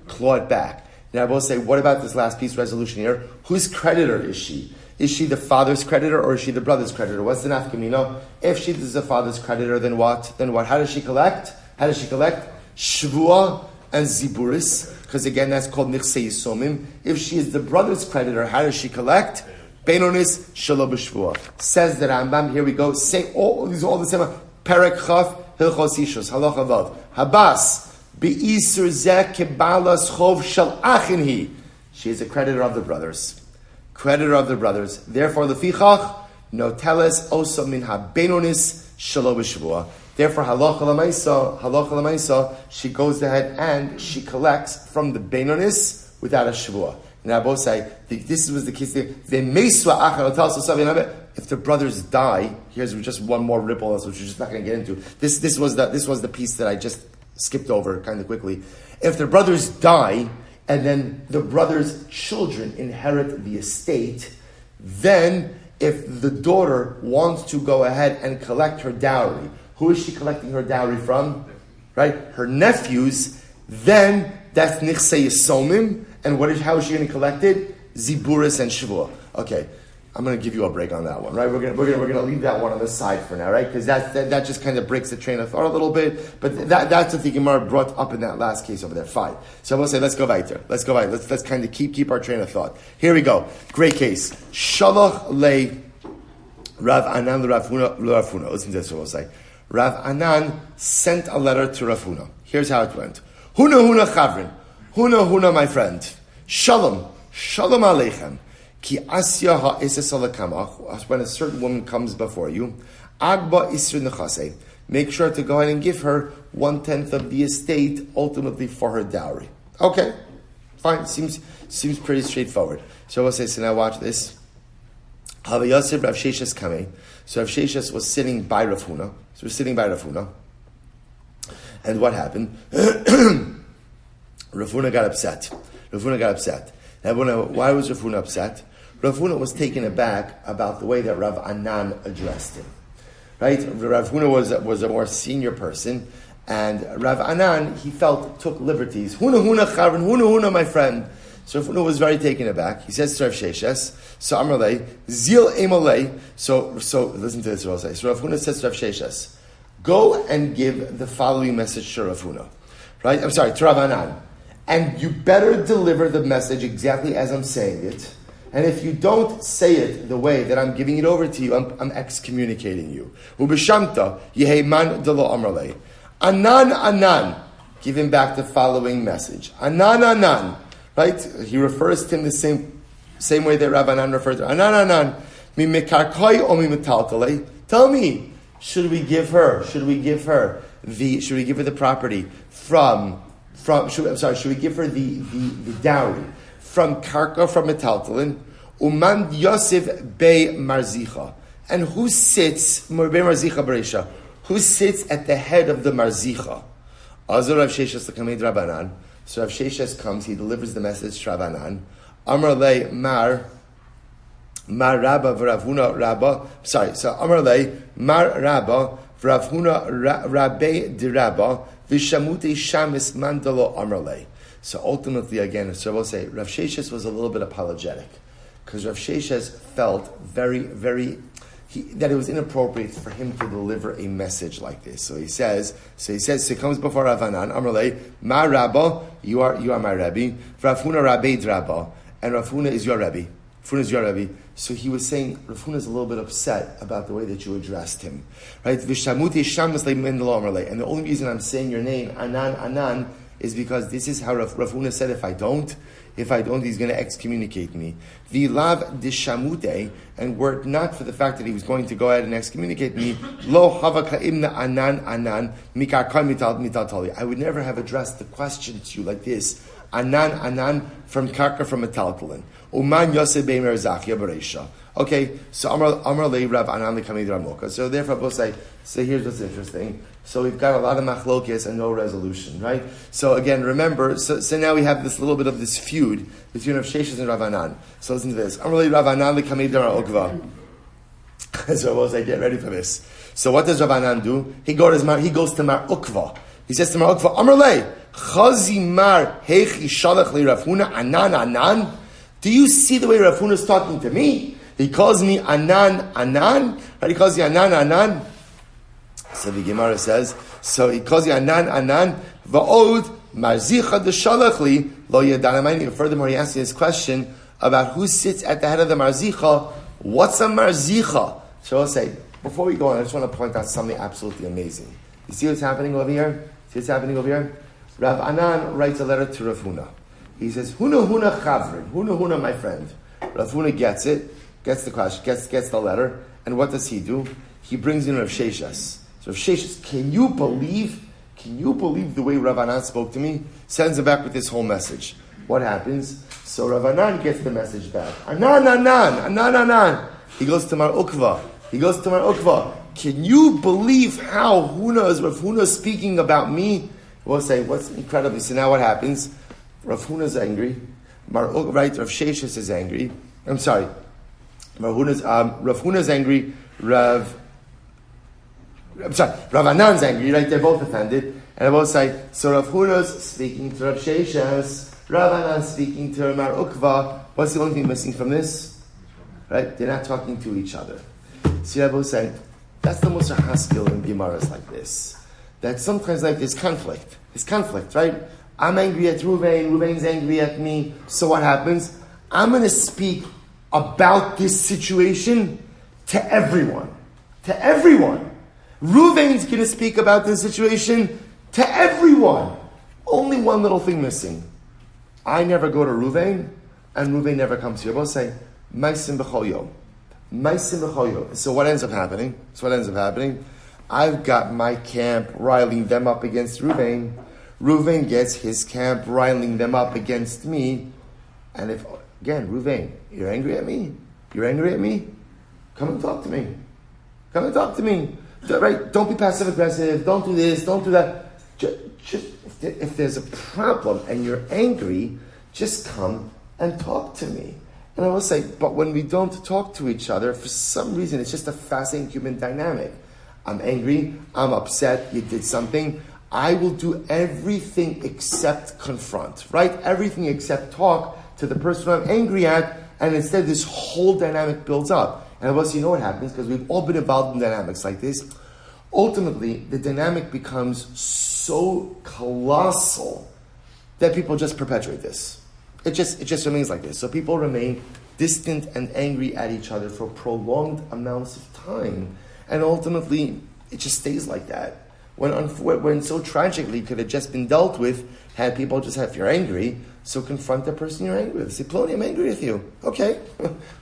Claw it back. Now I will say, what about this last piece resolution here? Whose creditor is she? Is she the father's creditor or is she the brother's creditor? What's the nafkamino? If she is the father's creditor, then what? How does she collect? Shvua and ziburis, because again, that's called nechsei yisomim. If she is the brother's creditor, how does she collect? Beinonis shelo b'shvua. Says the Rambam. Here we go. Say these are all the same. Perek chaf hilchos ishus halacha vav habas be'isur zeh kebalas chov shel achin hi. She is a creditor of the brothers. Therefore, lefichach no teles osa min ha beinonis shelo b'shvua. Therefore, halacha l'maisa, she goes ahead and she collects from the Beinonis without a shavua. Now, both say this was the case. If the brothers die, here's just one more ripple, which we're just not going to get into. This was the piece that I just skipped over kind of quickly. If the brothers die, and then the brothers' children inherit the estate, then if the daughter wants to go ahead and collect her dowry, who is she collecting her dowry from? Right? Her nephews. Then that's nichsei yisomim. And how is she going to collect it? Ziburis and Shavua. Okay, I'm going to give you a break on that one, right? We're going to leave that one on the side for now, right? Because that just kind of breaks the train of thought a little bit. But that's what the Gemara brought up in that last case over there. Fine. So I'm going to say, let's go weiter. Let's kind of keep our train of thought. Here we go. Great case. Shalach le Rav Anan Rav Huna. Listen to this. What we'll say. Rav Anan sent a letter to Rav Huna. Here's how it went. Huna Chavrin. Huna, my friend. Shalom aleichem. Ki asya ha'eses alakamach. When a certain woman comes before you, agba isr nechasei. Make sure to go ahead and give her 1/10 of the estate, ultimately for her dowry. Okay, fine. Seems pretty straightforward. So we'll say. So now watch this. Rav Sheshes coming. So Rav Sheshes was sitting by Rav Huna. So we're sitting by Rav Huna. And what happened? Rav Huna got upset. Now, why was Rav Huna upset? Rav Huna was taken aback about the way that Rav Anan addressed him. Right? Rav Huna was a more senior person, and Rav Anan, he felt, took liberties. Huna Chavrin, Huna, my friend. So Rav Huna was very taken aback. He says to Rav Sheshes, so Amrlei, Zil Emalei. So listen to this, what I'll say. So Rav Huna says to Rav Sheshes, go and give the following message to Rav Huna. Right? To Rav Anan. And you better deliver the message exactly as I'm saying it. And if you don't say it the way that I'm giving it over to you, I'm excommunicating you. Ubishamta yeheiman delo amrlei. Anan. Give him back the following message. Anan. Right? He refers to him the same way that Rabbi Anan referred to him. Anan. Mi mekarkoi o mi metaltalei. Tell me, should we give her the property should we give her the dowry from karka, from metaltalin, uman Yosef be marzicha, and who sits be marzicha beresha? Who sits at the head of the marzicha? Azor Rav Sheshes l'kamed Rabbanan. So Rav Sheshes comes, he delivers the message to Rabbanan. Amar le mar Rabba v'Rav Huna Rabba. So Amar le mar Rabba v'Rav Huna Rabbe di Rabba. Vishamute shamis mandalo amrle. So ultimately, again, so we'll say Rav Sheshes was a little bit apologetic because Rav Sheshes felt very, that it was inappropriate for him to deliver a message like this. So he comes before Rav Anan, Amrle, Ma Rabba, you are my Rebbe. Rav Huna Rabbe Drabba, and Rav Huna is your Rebbe. So he was saying, Rav Huna is a little bit upset about the way that you addressed him. Right? And the only reason I'm saying your name, Anan, is because this is how Rav Huna said, if I don't, he's going to excommunicate me. V'lav dishamute, and were it not for the fact that he was going to go ahead and excommunicate me, lo hava ka'imna anan, mikar mital. I would never have addressed the question to you like this. Anan, from karka, from metaltalin. Uman Yosef Beimer Zachia Beresha. Okay, so Amar Le Rav Anan Lekamid Ramoka. So therefore, both say, here's what's interesting. So we've got a lot of machlokes and no resolution, right? So again, remember, so now we have this little bit of this feud between Rav Sheshes and Rav Anan. So listen to this. Amar Le Rav Anan Lekamid Ramoka. So we'll say, get ready for this. So what does Rav Anan do? He goes to Mar Ukva. He says to Mar Ukva, Amar Le Chazi Mar Hechi Shalach Le Rav Huna Anan. Do you see the way Rav Huna is talking to me? He calls me Anan. Right? He calls you Anan. So the Gemara says, so he calls you Anan. Va'od marzicha deshalachli lo yedanamaini. Furthermore, he asks you this question about who sits at the head of the marzicha. What's a marzicha? So I'll say, before we go on, I just want to point out something absolutely amazing. You see what's happening over here? Rav Anan writes a letter to Rav Huna. He says, Huna chavrin, Huna my friend. Rav Huna gets it, gets the question, gets the letter, and what does he do? He brings in Rav Sheshes. So Rav Sheshes, can you believe the way Rav Anan spoke to me? Sends him back with this whole message. What happens? So Rav Anan gets the message back. Anan. He goes to Mar Ukva. Can you believe how Rav Huna is speaking about me? We'll say, what's incredible? So now what happens? Rav Huna is angry. Rav Sheshes is angry. I'm sorry. Rav Huna is angry. Rav Anan's angry, right? They're both offended. And I both say, so Rav Huna's speaking to Rav Sheshes, Rav Anan speaking to Mar Ukva. What's the only thing missing from this? Right? They're not talking to each other. See, I both say, that's the most haskell in Gemaras like this. That sometimes like there's conflict. There's conflict, right? I'm angry at Reuven, Reuven's angry at me. So what happens? I'm going to speak about this situation to everyone. To everyone. Reuven's going to speak about this situation to everyone. Only one little thing missing. I never go to Reuven, and Reuven never comes here. Both say, Maisim b'choyo. Maisim b'choyo. So what ends up happening? I've got my camp riling them up against Reuven. Reuven gets his camp riling them up against me. And if, again, Reuven, you're angry at me? Come and talk to me. Right? Don't be passive aggressive. Don't do this. Don't do that. Just if there's a problem and you're angry, just come and talk to me. And I will say, but when we don't talk to each other, for some reason, it's just a fascinating human dynamic. I'm angry. I'm upset. You did something. I will do everything except confront, right? Everything except talk to the person I'm angry at, and instead this whole dynamic builds up. And of course, you know what happens, because we've all been involved in dynamics like this. Ultimately, the dynamic becomes so colossal that people just perpetuate this. It just remains like this. So people remain distant and angry at each other for prolonged amounts of time. And ultimately, it just stays like that. When so tragically could have just been dealt with, had people just if you're angry, so confront the person you're angry with. Say, Plony, I'm angry with you. Okay.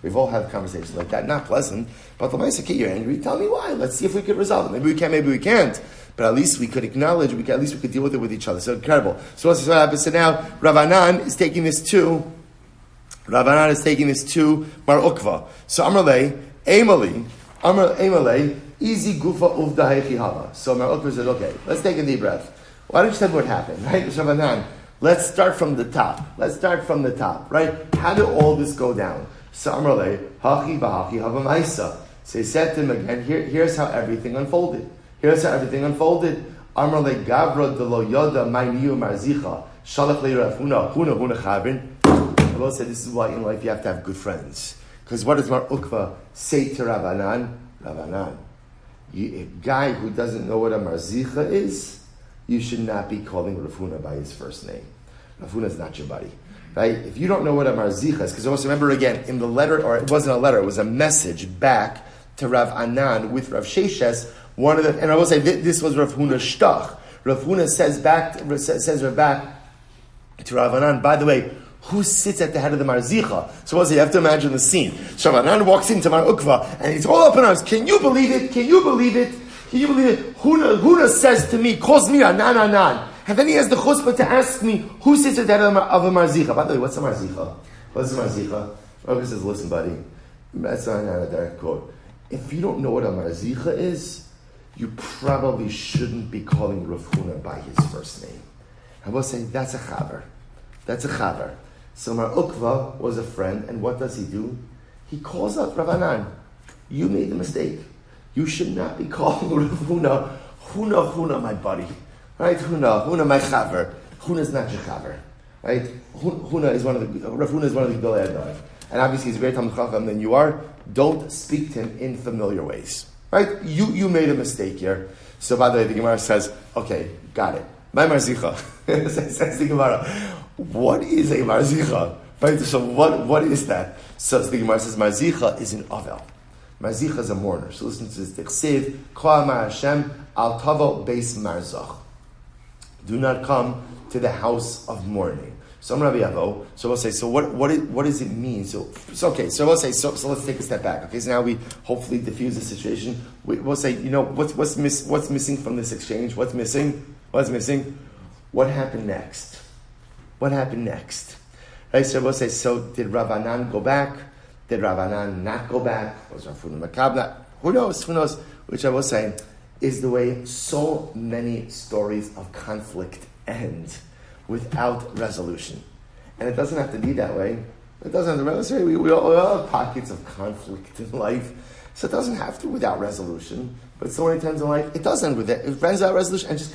We've all had conversations like that. Not pleasant. But the okay, you're angry. Tell me why. Let's see if we could resolve it. Maybe we can, maybe we can't. But at least we could acknowledge, at least we could deal with it with each other. So incredible. So what's what happens? So now, Rav Anan is taking this to Mar Ukva. So Amrle, Emale, easy gufa uvda hechihava. So Mar Ukva said, okay, let's take a deep breath. Why don't you tell me what happened, right? Rav Anan, let's start from the top. Right? How did all this go down? So Amrle, hachi v'hachi hava ma'isa. So he said to him again, here's how everything unfolded. Amrle gavra de lo yoda ma'niyu marzicha. Shalach le'rav huna chavin. Allah said, this is why in life you have to have good friends. Because what does Mar Ukva say to Rav Anan? Rav Anan, a guy who doesn't know what a marzicha is, you should not be calling Rav Huna by his first name. Rav Huna is not your buddy. Right? If you don't know what a marzicha is, because also remember again, in the letter, or it wasn't a letter, it was a message back to Rav Anan with Rav Sheshes, and I will say this was Rav Huna's shtach. Rav Huna says back to Rav Anan, by the way, who sits at the head of the marzicha? So you have to imagine the scene. So Rav Anan walks into Mar Ukva, and he's all up in arms. Can you believe it? Huna says to me, calls me Anan. And then he has the chutzpah to ask me, who sits at the head of a marzicha? By the way, what's a marzicha? Rav says, listen, buddy, that's not a direct quote. If you don't know what a marzicha is, you probably shouldn't be calling Rav Huna by his first name. I will say, that's a chaver. So Mar Ukva was a friend, and what does he do? He calls out Rav Anan. You made the mistake. You should not be calling Rav Huna, my buddy. Right? Huna, my chaver. Huna is not your chaver. Right? Rav Huna is one of the Gedolei Adar. And obviously he's a great Talmud Chacham than you are. Don't speak to him in familiar ways. Right? You made a mistake here. So by the way, the Gemara says, okay, got it. My marzicha. Says the Gemara, what is a marzicha? Right? So what is that? So the Gemara says, marzicha is an avel. Marzicha is a mourner. So listen to this. T'chsev, Ko amar Hashem, al tavo beis marzach. Do not come to the house of mourning. So I'm Rabbi Avo. So we'll say, so what does it mean? So we'll say, so let's take a step back. Okay, so now we hopefully diffuse the situation. We'll say, what's missing from this exchange? What's missing? What happened next? Right, so we'll say, so did Ravanan go back? Did Ravanan not go back? Was Rafun Makabla? Who knows? Which I will say is the way so many stories of conflict end without resolution. And it doesn't have to be that way. It doesn't have to be. We all have pockets of conflict in life. So it doesn't have to without resolution. But so many times in life, it does end with it. It ends without resolution and it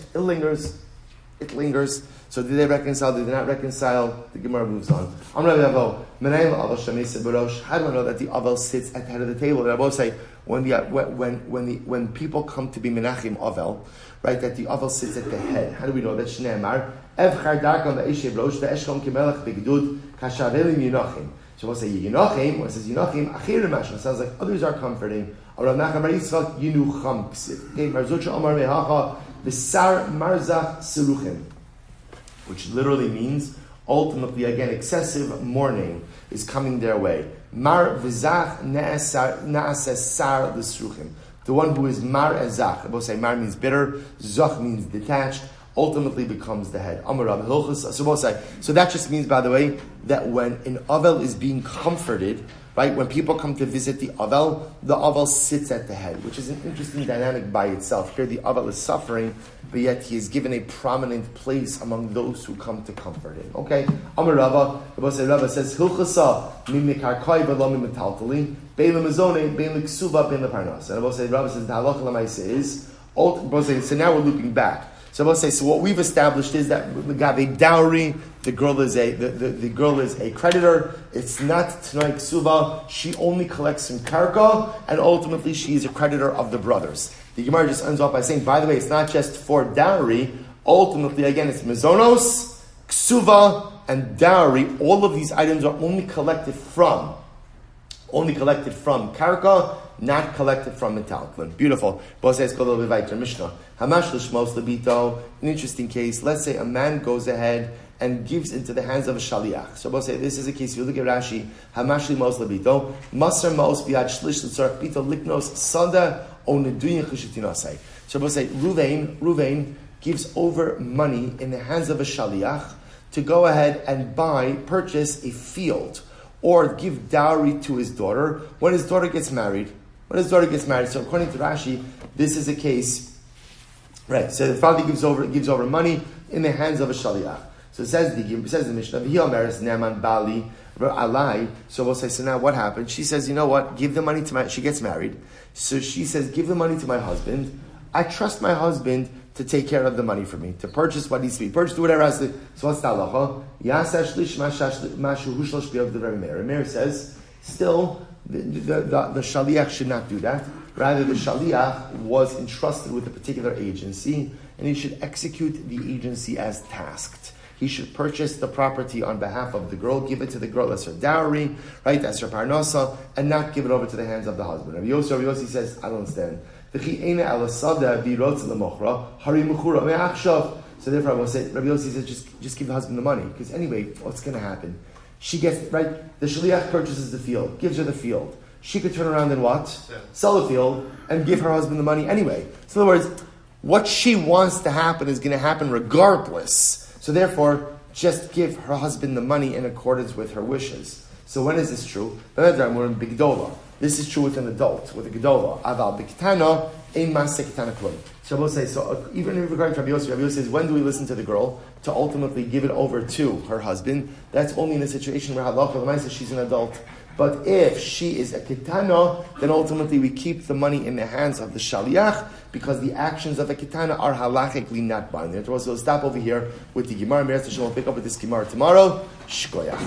lingers. So did they reconcile? Did they not reconcile? The Gemara moves on. How do I know that the Avel sits at the head of the table? And I will say, when people come to be Menachim Avel, right, that the Avel sits at the head. How do we know that? Shneimar Ev Chardakam ve'eshev rosh ve'eshkom kimelech begdud kashavelim yinochim. So we'll say yinochim. When it says yinochim, achir mashma sounds like others are comforting. Avram Nachman Bar Yitzchak yinucham ksiv. Okay, Marzucha Omar mehacha v'sar marzach siruchim, which literally means ultimately again excessive mourning is coming their way. Mar v'zach na'aseh sar l'sruchim. The one who is mar ezach. We'll say mar means bitter, zach means detached, ultimately becomes the head. Amar Rav Hilchos. So we'll say, so that just means, by the way, that when an Avel is being comforted, right, when people come to visit the Avel sits at the head, which is an interesting dynamic by itself. Here the Avel is suffering, but yet he is given a prominent place among those who come to comfort him. Okay? Amar Rava says, Hilchasa mimikarkai v'lo mimitaltali, bein lemazone, bein leksuva, bein leparnas. And Rava says, the halacha l'maisa is, so now we're looping back. So we'll say, so what we've established is that we got a dowry, the girl is a creditor, it's not Tanai Ksuva, she only collects some karka, and ultimately she is a creditor of the brothers. The Gemara just ends off by saying, by the way, it's not just for dowry, ultimately again it's mezonos, Ksuva, and dowry. All of these items are only collected from karka, not collected from metalklin. Beautiful. Mishnah. An interesting case. Let's say a man goes ahead and gives into the hands of a shaliach. So we'll say this is a case. If you look at Rashi, Hamashli Mos Labito, Masar Mos Biad Shlish L'Tzarach Bito Liknos Sada Oneduyin Chushitinasai. So we'll say Reuven gives over money in the hands of a shaliach to go ahead and purchase a field, or give dowry to his daughter when his daughter gets married. So according to Rashi, this is a case, right? So the father gives over money in the hands of a shaliach. So it says the Mishnah, Ne'eman Bali Alai. So we'll say, so now what happened? She says, you know what? Give the money to she gets married. So she says, give the money to my husband. I trust my husband to take care of the money for me, to purchase what needs to be purchased, whatever has to. So what's the halacha? Meir says, still, the shaliach should not do that. Rather, the shaliach was entrusted with a particular agency, and he should execute the agency as tasked. He should purchase the property on behalf of the girl, give it to the girl as her dowry, right, as her parnasa, and not give it over to the hands of the husband. Rabbi Yossi says, I don't understand. So therefore I will say, Rabbi Yossi says, just give the husband the money. Because anyway, what's going to happen? She gets, right, the shaliach purchases the field, gives her the field. She could turn around and what? Sell the field and give her husband the money anyway. So in other words, what she wants to happen is going to happen regardless. So therefore, just give her husband the money in accordance with her wishes. So when is this true? We're in Bigdola. This is true with an adult, with a gedola. Aval b'ketana, ein maseh ketana klum. So we'll say, so even in regard to Rabbi Yossi says, when do we listen to the girl to ultimately give it over to her husband? That's only in a situation where halacha l'maaseh she's an adult. But if she is a ketana, then ultimately we keep the money in the hands of the shaliach, because the actions of a ketana are halachically not binding. So we'll stop over here with the Gemara. We'll pick up with this Gemara tomorrow. Shkoyach.